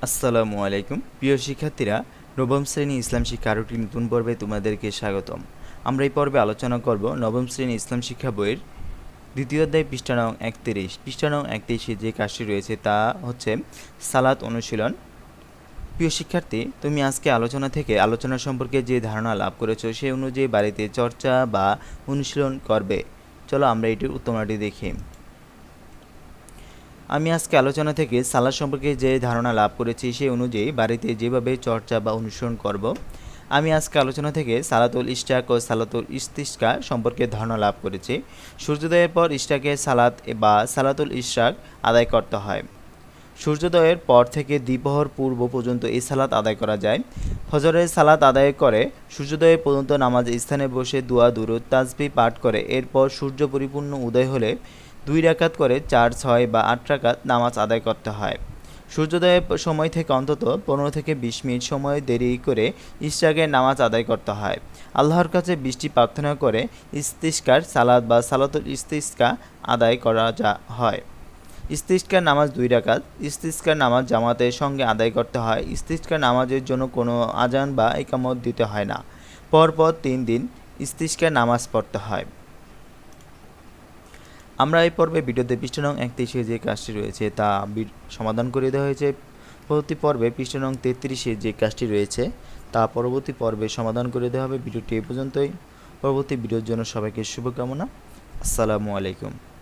আসসালামু আলাইকুম প্রিয় শিক্ষার্থীরা, নবম শ্রেণী ইসলাম শিক্ষা আরও একটি নতুন পর্বে তোমাদেরকে স্বাগতম। আমরা এই পর্বে আলোচনা করব নবম শ্রেণী ইসলাম শিক্ষা বইয়ের দ্বিতীয় অধ্যায় পৃষ্ঠা নং 31। পৃষ্ঠা নং 31-এ যে কাজটি রয়েছে তা হচ্ছে সালাত অনুশীলন। প্রিয় শিক্ষার্থী, তুমি আজকে আলোচনা সম্পর্কে যে ধারণা লাভ করেছো সেই অনুযায়ী বাড়িতে চর্চা বা অনুশীলন করবে। চলো আমরা এটির উত্তরটি দেখি। আমি আজকে আলোচনা থেকে সালাত সম্পর্কে যে ধারণা লাভ করেছি সেই অনুযায়ী বাড়িতে যেভাবে চর্চা বা অনুসরণ করব। আমি আজকে আলোচনা থেকে সালাতুল ইশরাক ও সালাতুল ইস্তিসকা সম্পর্কে ধারণা লাভ করেছি। সূর্যোদয়ের পর ইশরাকের সালাত বা সালাতুল ইশরাক আদায় করতে হয়। সূর্যোদয়ের পর থেকে দ্বিপ্রহর পূর্ব পর্যন্ত এই সালাত আদায় করা যায়। ফজরের সালাত আদায় করে সূর্যোদয় পর্যন্ত নামাজের স্থানে বসে দোয়া দুরূদ তাসবিহ পাঠ করে এরপর সূর্য পরিপূর্ণ উদয় হলে 2 রাকাত করে 4, 6 বা 8 রাকাত নামাজ আদায় করতে হয়। সূর্যোদয়ের সময় থেকে অন্তত 15 থেকে 20 মিনিট সময় দেরি করে ইশরাকের নামাজ আদায় করতে হয়। আল্লাহর কাছে বৃষ্টি প্রার্থনা করে ইস্তিসকার সালাত বা সালাতুল ইস্তিসকা আদায় করা হয়। ইস্তিসকার নামাজ 2 রাকাত। ইস্তিসকার নামাজ জামাতের সঙ্গে আদায় করতে হয়। ইস্তিসকার নামাজের জন্য কোনো আজান বা ইকামত দিতে হয় না। পরপর 3 দিন ইস্তিসকার নামাজ পড়তে হয়। আমরা এই পর্বে ভিডিওতে পৃষ্ঠা নং 31-এ যে কাজটি রয়েছে তা সমাধান করে দেওয়া হয়েছে। পরবর্তী পর্বে পৃষ্ঠা নং 33-এ যে কাজটি রয়েছে তা পরবর্তী পর্বে সমাধান করে দেওয়া হবে। ভিডিওটি এই পর্যন্তই। পরবর্তী ভিডিওর জন্য সবাইকে শুভকামনা। আসসালামু আলাইকুম।